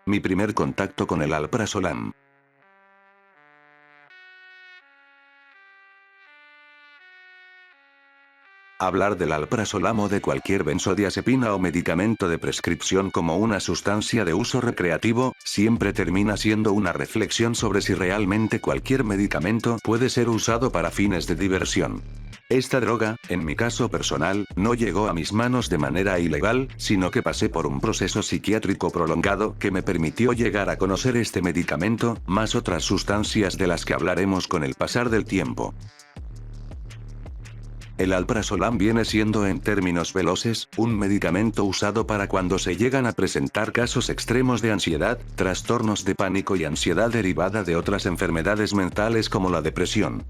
Mi primer contacto con el alprazolam. Hablar del alprazolam o de cualquier benzodiazepina o medicamento de prescripción como una sustancia de uso recreativo, siempre termina siendo una reflexión sobre si realmente cualquier medicamento puede ser usado para fines de diversión. Esta droga, en mi caso personal, no llegó a mis manos de manera ilegal, sino que pasé por un proceso psiquiátrico prolongado que me permitió llegar a conocer este medicamento, más otras sustancias de las que hablaremos con el pasar del tiempo. El alprazolam viene siendo en términos veloces, un medicamento usado para cuando se llegan a presentar casos extremos de ansiedad, trastornos de pánico y ansiedad derivada de otras enfermedades mentales como la depresión.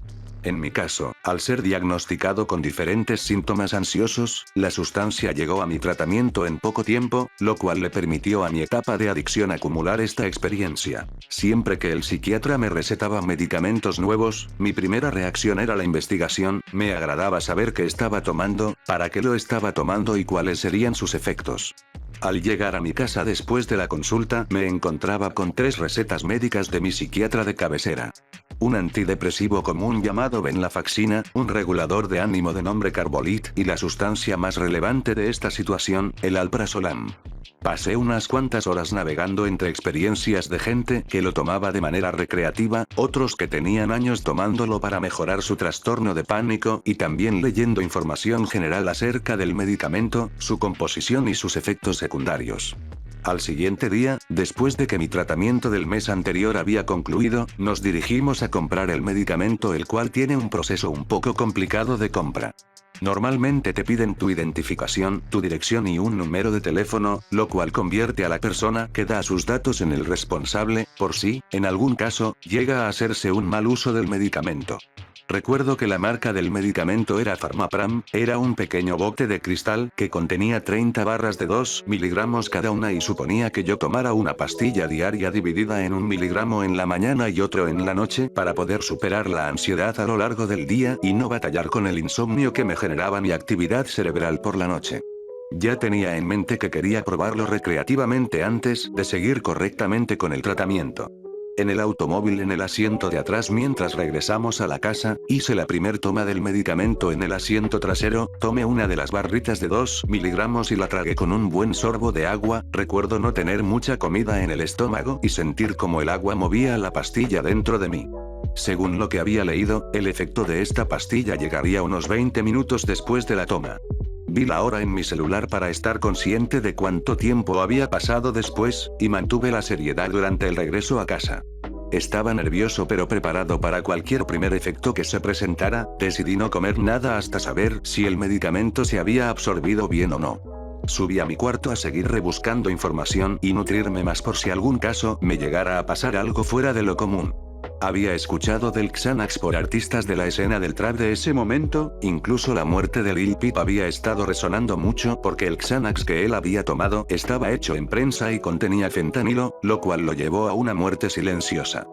En mi caso, al ser diagnosticado con diferentes síntomas ansiosos, la sustancia llegó a mi tratamiento en poco tiempo, lo cual le permitió a mi etapa de adicción acumular esta experiencia. Siempre que el psiquiatra me recetaba medicamentos nuevos, mi primera reacción era la investigación, me agradaba saber qué estaba tomando, para qué lo estaba tomando y cuáles serían sus efectos. Al llegar a mi casa después de la consulta, me encontraba con 3 recetas médicas de mi psiquiatra de cabecera. Un antidepresivo común llamado venlafaxina, un regulador de ánimo de nombre carbolit y la sustancia más relevante de esta situación, el alprazolam. Pasé unas cuantas horas navegando entre experiencias de gente que lo tomaba de manera recreativa, otros que tenían años tomándolo para mejorar su trastorno de pánico y también leyendo información general acerca del medicamento, su composición y sus efectos secundarios. Al siguiente día, después de que mi tratamiento del mes anterior había concluido, nos dirigimos a comprar el medicamento, el cual tiene un proceso un poco complicado de compra. Normalmente te piden tu identificación, tu dirección y un número de teléfono, lo cual convierte a la persona que da sus datos en el responsable, por si, en algún caso, llega a hacerse un mal uso del medicamento. Recuerdo que la marca del medicamento era Pharmapram, era un pequeño bote de cristal que contenía 30 barras de 2 miligramos cada una y suponía que yo tomara una pastilla diaria dividida en 1 miligramo en la mañana y otro en la noche para poder superar la ansiedad a lo largo del día y no batallar con el insomnio que me generaba mi actividad cerebral por la noche. Ya tenía en mente que quería probarlo recreativamente antes de seguir correctamente con el tratamiento. En el automóvil en el asiento de atrás mientras regresamos a la casa, hice la primer toma del medicamento en el asiento trasero, tomé una de las barritas de 2 miligramos y la tragué con un buen sorbo de agua. Recuerdo no tener mucha comida en el estómago y sentir como el agua movía la pastilla dentro de mí. Según lo que había leído, el efecto de esta pastilla llegaría unos 20 minutos después de la toma. Vi la hora en mi celular para estar consciente de cuánto tiempo había pasado después, y mantuve la seriedad durante el regreso a casa. Estaba nervioso pero preparado para cualquier primer efecto que se presentara. Decidí no comer nada hasta saber si el medicamento se había absorbido bien o no. Subí a mi cuarto a seguir rebuscando información y nutrirme más por si algún caso me llegara a pasar algo fuera de lo común. Había escuchado del Xanax por artistas de la escena del trap de ese momento, incluso la muerte de Lil Peep había estado resonando mucho porque el Xanax que él había tomado estaba hecho en prensa y contenía fentanilo, lo cual lo llevó a una muerte silenciosa.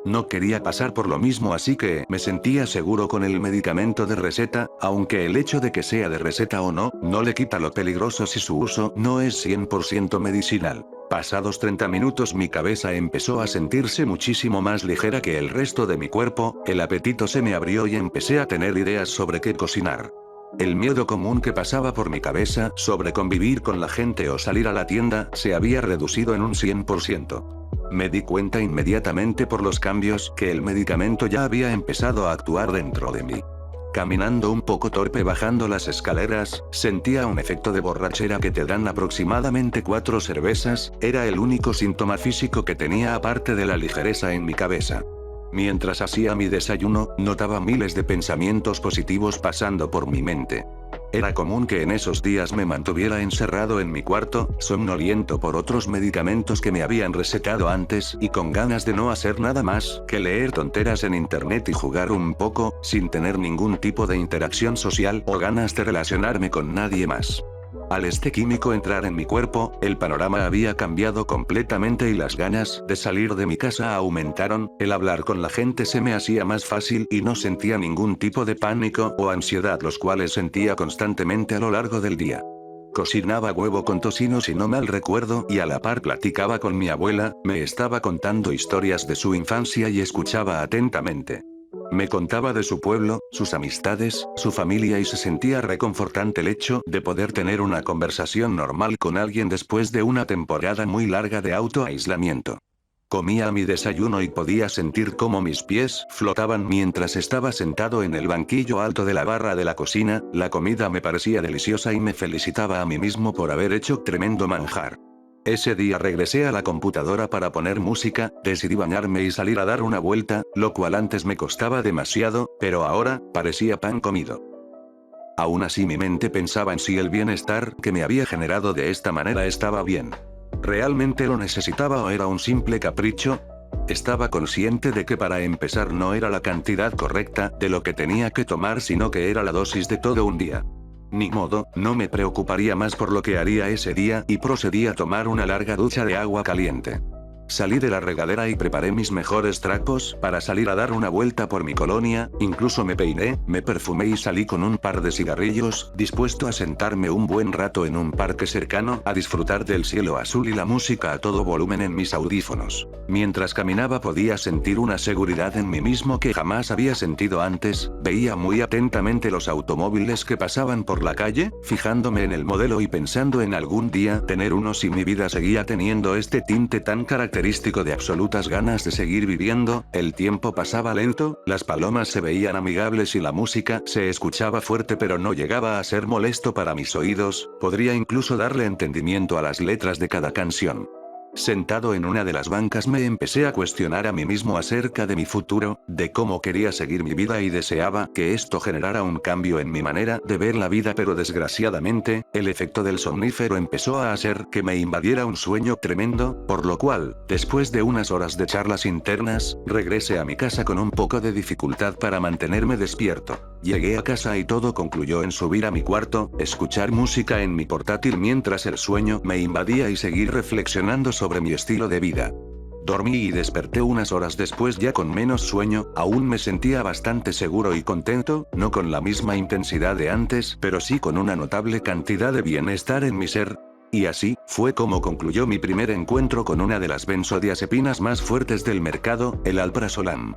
No quería pasar por lo mismo, así que me sentía seguro con el medicamento de receta, aunque el hecho de que sea de receta o no, no le quita lo peligroso si su uso no es 100% medicinal. Pasados 30 minutos mi cabeza empezó a sentirse muchísimo más ligera que el resto de mi cuerpo, el apetito se me abrió y empecé a tener ideas sobre qué cocinar. El miedo común que pasaba por mi cabeza sobre convivir con la gente o salir a la tienda se había reducido en un 100%. Me di cuenta inmediatamente por los cambios que el medicamento ya había empezado a actuar dentro de mí. Caminando un poco torpe bajando las escaleras, sentía un efecto de borrachera que te dan aproximadamente 4 cervezas, era el único síntoma físico que tenía aparte de la ligereza en mi cabeza. Mientras hacía mi desayuno, notaba miles de pensamientos positivos pasando por mi mente. Era común que en esos días me mantuviera encerrado en mi cuarto, somnoliento por otros medicamentos que me habían recetado antes y con ganas de no hacer nada más que leer tonteras en internet y jugar un poco, sin tener ningún tipo de interacción social o ganas de relacionarme con nadie más. Al este químico entrar en mi cuerpo, el panorama había cambiado completamente y las ganas de salir de mi casa aumentaron, el hablar con la gente se me hacía más fácil y no sentía ningún tipo de pánico o ansiedad, los cuales sentía constantemente a lo largo del día. Cocinaba huevo con tocino si no mal recuerdo y a la par platicaba con mi abuela, me estaba contando historias de su infancia y escuchaba atentamente. Me contaba de su pueblo, sus amistades, su familia y se sentía reconfortante el hecho de poder tener una conversación normal con alguien después de una temporada muy larga de autoaislamiento. Comía mi desayuno y podía sentir cómo mis pies flotaban mientras estaba sentado en el banquillo alto de la barra de la cocina, la comida me parecía deliciosa y me felicitaba a mí mismo por haber hecho tremendo manjar. Ese día regresé a la computadora para poner música, decidí bañarme y salir a dar una vuelta, lo cual antes me costaba demasiado, pero ahora, parecía pan comido. Aún así mi mente pensaba en si el bienestar que me había generado de esta manera estaba bien. ¿Realmente lo necesitaba o era un simple capricho? Estaba consciente de que para empezar no era la cantidad correcta de lo que tenía que tomar sino que era la dosis de todo un día. Ni modo, no me preocuparía más por lo que haría ese día y procedí a tomar una larga ducha de agua caliente. Salí de la regadera y preparé mis mejores trapos para salir a dar una vuelta por mi colonia, incluso me peiné, me perfumé y salí con un par de cigarrillos, dispuesto a sentarme un buen rato en un parque cercano a disfrutar del cielo azul y la música a todo volumen en mis audífonos. Mientras caminaba podía sentir una seguridad en mí mismo que jamás había sentido antes, veía muy atentamente los automóviles que pasaban por la calle, fijándome en el modelo y pensando en algún día tener uno si mi vida seguía teniendo este tinte tan característico de absolutas ganas de seguir viviendo, el tiempo pasaba lento, las palomas se veían amigables y la música se escuchaba fuerte pero no llegaba a ser molesto para mis oídos, podría incluso darle entendimiento a las letras de cada canción. Sentado en una de las bancas me empecé a cuestionar a mí mismo acerca de mi futuro, de cómo quería seguir mi vida y deseaba que esto generara un cambio en mi manera de ver la vida, pero desgraciadamente, el efecto del somnífero empezó a hacer que me invadiera un sueño tremendo, por lo cual, después de unas horas de charlas internas, regresé a mi casa con un poco de dificultad para mantenerme despierto. Llegué a casa y todo concluyó en subir a mi cuarto, escuchar música en mi portátil mientras el sueño me invadía y seguir reflexionando sobre mi estilo de vida. Dormí y desperté unas horas después ya con menos sueño, aún me sentía bastante seguro y contento, no con la misma intensidad de antes, pero sí con una notable cantidad de bienestar en mi ser. Y así, fue como concluyó mi primer encuentro con una de las benzodiazepinas más fuertes del mercado, el alprazolam.